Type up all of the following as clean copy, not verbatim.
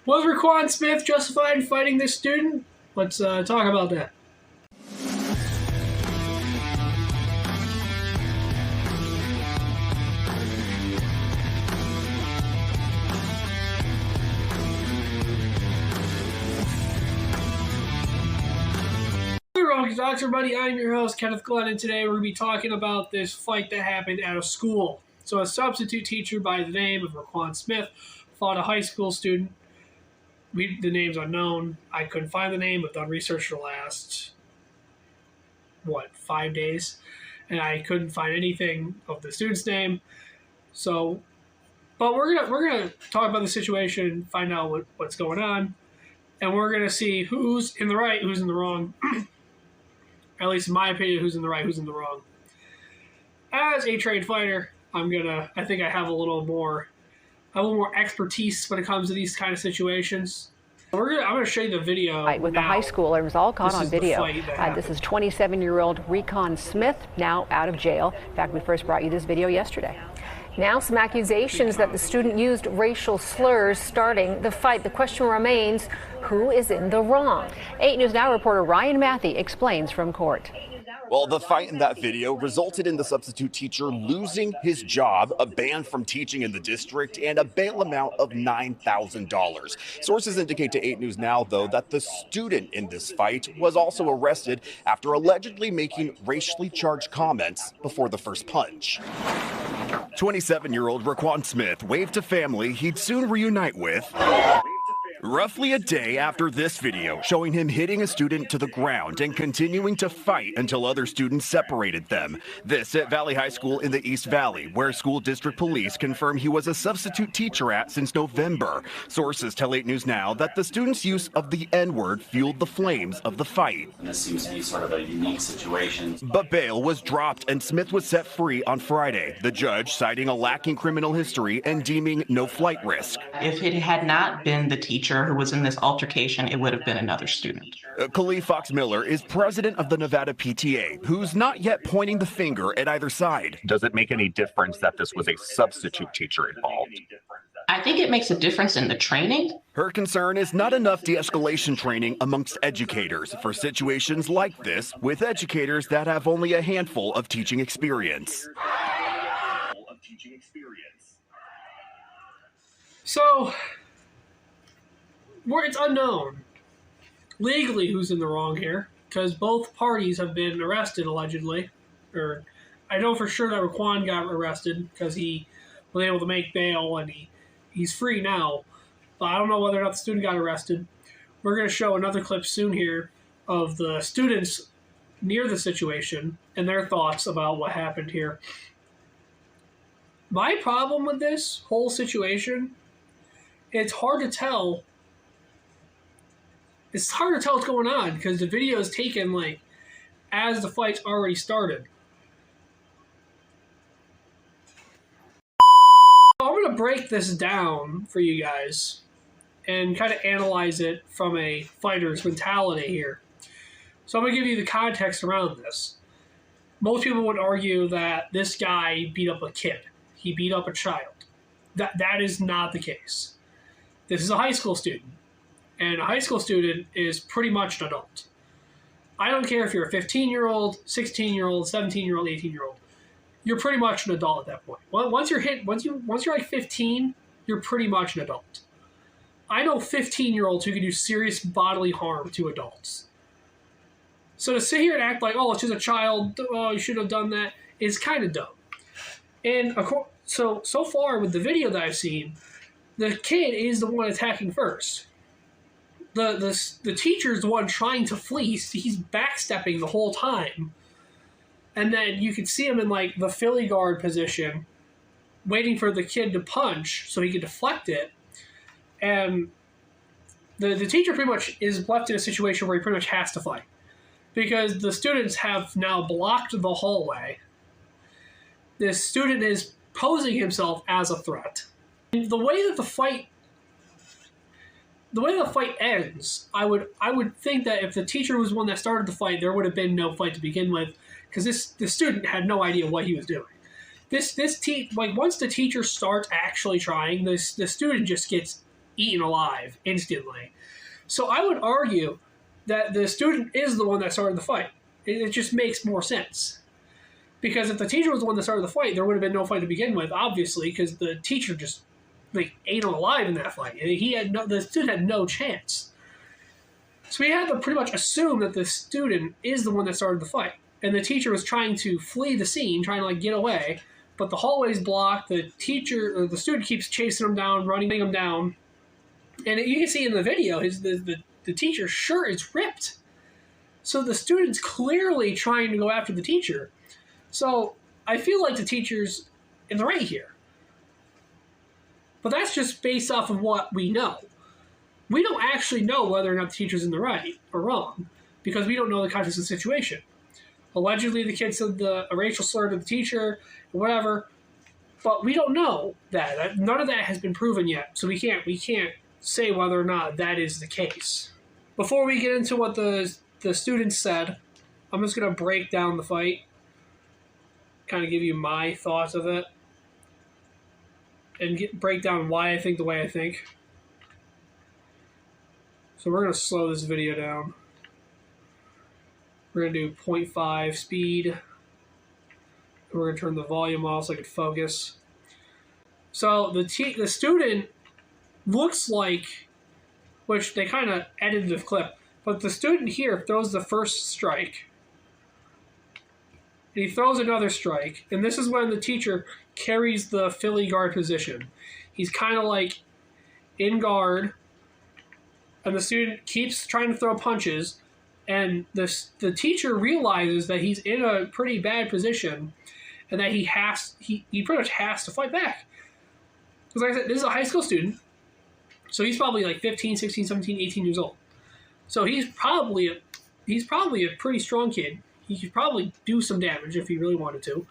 Was Raquan Smith justified in fighting this student? Let's talk about that. Thanks, everybody. I'm your host, Kenneth Glenn, and today we're going to be talking about this fight that happened at a school. So a substitute teacher by the name of Raquan Smith fought a high school student. The name's unknown. I couldn't find the name. I've done research for the last, 5 days? And I couldn't find anything of the student's name. So, but we're gonna talk about the situation, find out what's going on, and we're going to see who's in the right, who's in the wrong. At least in my opinion, who's in the right, who's in the wrong. As a trained fighter, I think I have a little more expertise when it comes to these kind of situations. I'm gonna show you the video. Right, with now. The high schooler, it was all caught on video. This is 27-year-old Raquan Smith, now out of jail. In fact, we first brought you this video yesterday. Now some accusations that the student used racial slurs starting the fight. The question remains, who is in the wrong? 8 News Now reporter Ryan Matthey explains from court. Well, the fight in that video resulted in the substitute teacher losing his job, a ban from teaching in the district, and a bail amount of $9,000. Sources indicate to 8 News Now, though, that the student in this fight was also arrested after allegedly making racially charged comments before the first punch. 27-year-old Raquan Smith waved to family he'd soon reunite with. Roughly a day after this video showing him hitting a student to the ground and continuing to fight until other students separated them. This at Valley High School in the East Valley, where school district police confirm he was a substitute teacher at since November. Sources tell 8 News Now that the student's use of the N-word fueled the flames of the fight. And this seems to be sort of a unique situation. But bail was dropped and Smith was set free on Friday. The judge citing a lacking criminal history and deeming no flight risk. If it had not been the teacher who was in this altercation, it would have been another student. Khalif Fox Miller is president of the Nevada PTA, who's not yet pointing the finger at either side. Does it make any difference that this was a substitute teacher involved? I think it makes a difference in the training. Her concern is not enough de-escalation training amongst educators for situations like this with educators that have only a handful of teaching experience. So, it's unknown legally who's in the wrong here, because both parties have been arrested allegedly. Or I know for sure that Raquan got arrested because he was able to make bail and he's free now. But I don't know whether or not the student got arrested. We're going to show another clip soon here of the students near the situation and their thoughts about what happened here. My problem with this whole situation, it's hard to tell. It's hard to tell what's going on because the video is taken as the fight's already started. I'm going to break this down for you guys and kind of analyze it from a fighter's mentality here. So I'm going to give you the context around this. Most people would argue that this guy beat up a kid. He beat up a child. That is not the case. This is a high school student. And a high school student is pretty much an adult. I don't care if you're a 15-year-old, 16-year-old, 17-year-old, 18-year-old. You're pretty much an adult at that point. Once you're like 15, you're pretty much an adult. I know 15-year-olds who can do serious bodily harm to adults. So to sit here and act like, oh, it's just a child, oh, you should have done that, is kind of dumb. And so far with the video that I've seen, the kid is the one attacking first. The teacher's the one trying to flee. He's backstepping the whole time. And then you can see him in the Philly guard position, waiting for the kid to punch so he can deflect it. And the teacher pretty much is left in a situation where he pretty much has to fight. Because the students have now blocked the hallway. This student is posing himself as a threat. And the way the fight ends, I would think that if the teacher was one that started the fight, there would have been no fight to begin with, because the student had no idea what he was doing. Once the teacher starts actually trying, the student just gets eaten alive instantly. So I would argue that the student is the one that started the fight. It just makes more sense. Because if the teacher was the one that started the fight, there would have been no fight to begin with, obviously, because the teacher just ate him alive in that fight. The student had no chance. So we have to pretty much assume that the student is the one that started the fight. And the teacher was trying to flee the scene, trying to get away, but the hallway's blocked. The student keeps chasing him down, running him down. And you can see in the video, the teacher's shirt is ripped. So the student's clearly trying to go after the teacher. So I feel like the teacher's in the right here. But that's just based off of what we know. We don't actually know whether or not the teacher's in the right or wrong, because we don't know the context of the situation. Allegedly, the kid said a racial slur to the teacher, whatever, but we don't know that. None of that has been proven yet, so we can't say whether or not that is the case. Before we get into what the students said, I'm just going to break down the fight, kind of give you my thoughts of it, and break down why I think the way I think. So we're going to slow this video down. We're going to do 0.5 speed. We're going to turn the volume off so I can focus. So the student looks like, which they kind of edited the clip, but the student here throws the first strike. And he throws another strike. And this is when the teacher carries the Philly guard position. He's kind of like in guard, and the student keeps trying to throw punches, and the teacher realizes that he's in a pretty bad position and that he pretty much has to fight back. Because like I said, this is a high school student, so he's probably like 15, 16, 17, 18 years old. So he's probably a pretty strong kid. He could probably do some damage if he really wanted to.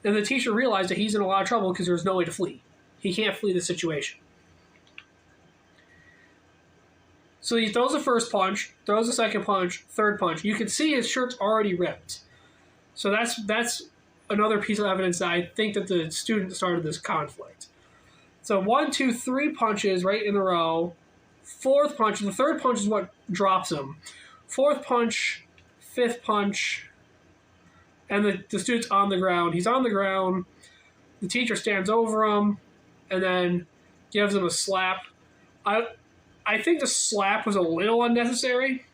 And the teacher realized that he's in a lot of trouble because there's no way to flee. He can't flee the situation. So he throws the first punch, throws the second punch, third punch. You can see his shirt's already ripped. So that's another piece of evidence that I think that the student started this conflict. So 1, 2, 3 punches right in a row. Fourth punch, the third punch is what drops him. Fourth punch, fifth punch, and the student's on the ground. He's on the ground. The teacher stands over him and then gives him a slap. I think the slap was a little unnecessary,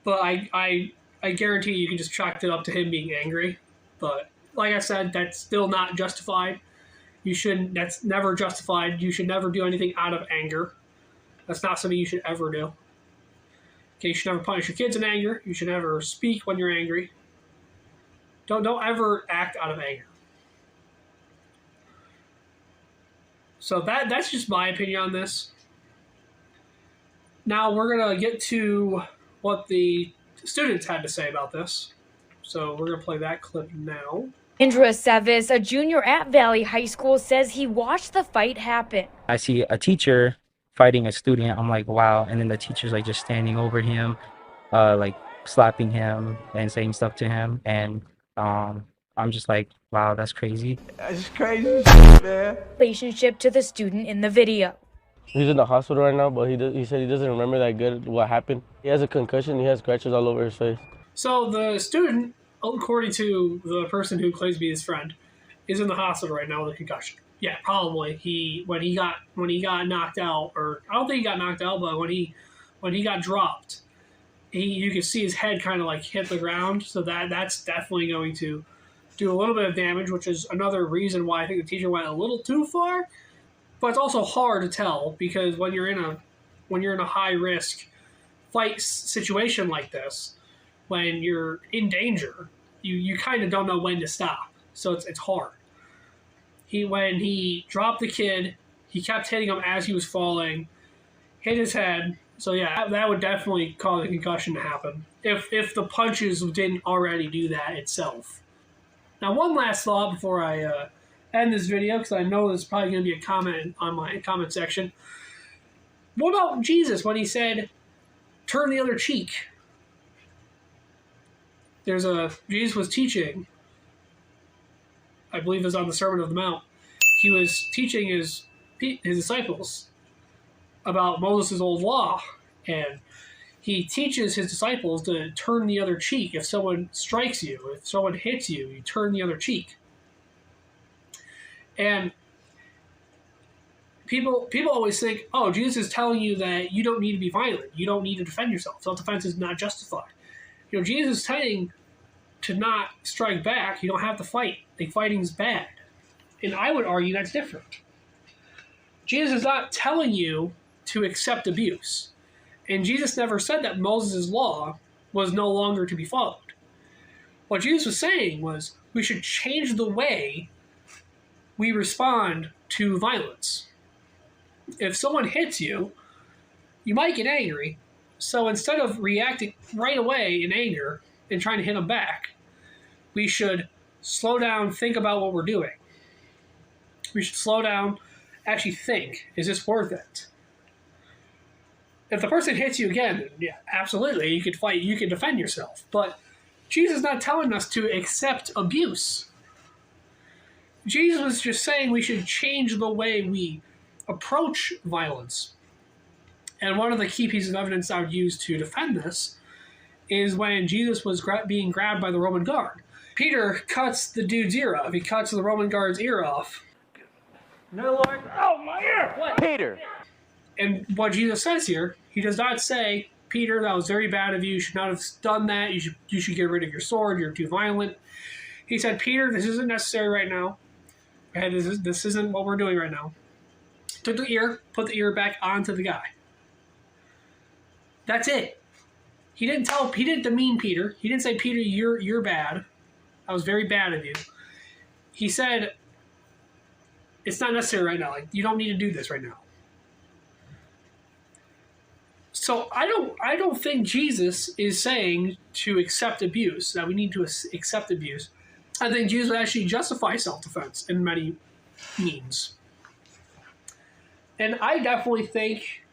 but I guarantee you can just chalk it up to him being angry. But like I said, that's still not justified. That's never justified. You should never do anything out of anger. That's not something you should ever do. Okay, you should never punish your kids in anger. You should never speak when you're angry. Don't ever act out of anger. So that's just my opinion on this. Now we're going to get to what the students had to say about this. So we're going to play that clip now. Andrew Aceves, a junior at Valley High School, says he watched the fight happen. I see a teacher fighting a student. I'm like, wow. And then the teacher's like just standing over him, like slapping him and saying stuff to him. And I'm just like, wow, that's crazy. That's crazy shit, man. Relationship to the student in the video. He's in the hospital right now, but he said he doesn't remember that good what happened. He has a concussion. He has scratches all over his face. So the student, according to the person who claims to be his friend, is in the hospital right now with a concussion. Yeah, probably. When he got knocked out, or I don't think he got knocked out, but when he got dropped, you could see his head kind of like hit the ground. So that's definitely going to do a little bit of damage, which is another reason why I think the teacher went a little too far. But it's also hard to tell because when you're in a high risk fight situation like this, when you're in danger, you kind of don't know when to stop. So it's hard. When he dropped the kid, he kept hitting him as he was falling, hit his head. So yeah, that would definitely cause a concussion to happen if the punches didn't already do that itself. Now, one last thought before I end this video, because I know there's probably going to be a comment on my comment section. What about Jesus when he said, "Turn the other cheek"? Jesus was teaching. I believe it was on the Sermon on the Mount. He was teaching his his disciples about Moses' old law, and he teaches his disciples to turn the other cheek. If someone strikes you, if someone hits you, you turn the other cheek. And people always think, oh, Jesus is telling you that you don't need to be violent. You don't need to defend yourself. Self-defense is not justified. You know, Jesus is saying to not strike back. You don't have to fight. Like, fighting's bad. And I would argue that's different. Jesus is not telling you to accept abuse. And Jesus never said that Moses' law was no longer to be followed. What Jesus was saying was we should change the way we respond to violence. If someone hits you, you might get angry. So instead of reacting right away in anger and trying to hit them back, we should slow down, think about what we're doing. We should slow down, actually think, is this worth it? If the person hits you again, then yeah, absolutely, you could fight, you can defend yourself. But Jesus is not telling us to accept abuse. Jesus was just saying we should change the way we approach violence. And one of the key pieces of evidence I would use to defend this is when Jesus was being grabbed by the Roman guard. Peter cuts the dude's ear off. He cuts the Roman guard's ear off. No, Lord. Oh, my ear! What? Peter! And what Jesus says here, he does not say, Peter, that was very bad of you. You should not have done that. You should get rid of your sword. You're too violent. He said, Peter, this isn't necessary right now. Okay, this isn't what we're doing right now. Took the ear, put the ear back onto the guy. That's it. He didn't demean Peter. He didn't say, Peter, you're bad. That was very bad of you. He said, it's not necessary right now. Like, you don't need to do this right now. So I don't think Jesus is saying to accept abuse, that we need to accept abuse. I think Jesus would actually justify self-defense in many means. And I definitely think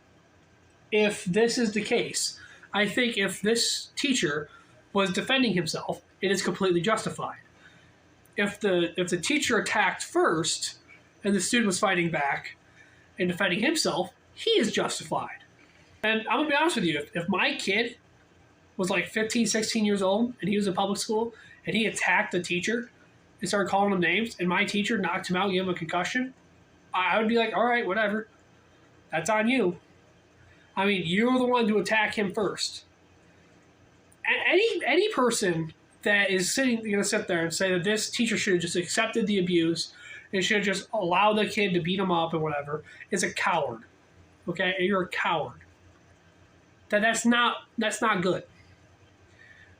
if this is the case, I think if this teacher was defending himself, it is completely justified. If the teacher attacked first and the student was fighting back and defending himself, he is justified. And I'm going to be honest with you, if my kid was like 15, 16 years old and he was in public school and he attacked the teacher and started calling him names and my teacher knocked him out, gave him a concussion, I would be like, all right, whatever. That's on you. I mean, you're the one to attack him first. Any person that is going to sit there and say that this teacher should have just accepted the abuse and should have just allowed the kid to beat him up and whatever is a coward. Okay? You're a coward. That's not good.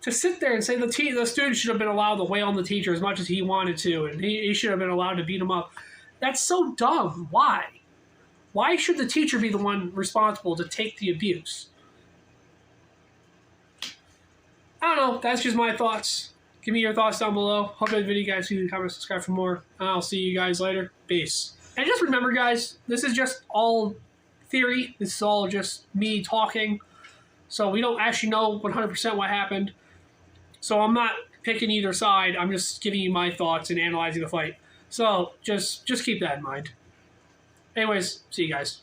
To sit there and say the student should have been allowed to wail on the teacher as much as he wanted to, and he should have been allowed to beat him up, that's so dumb. Why? Why should the teacher be the one responsible to take the abuse? I don't know. That's just my thoughts. Give me your thoughts down below. Hope you video, guys. Leave a comment, subscribe for more. I'll see you guys later. Peace. And just remember, guys, this is just all theory. This is all just me talking. So we don't actually know 100% what happened. So I'm not picking either side. I'm just giving you my thoughts and analyzing the fight. So just keep that in mind. Anyways, see you guys.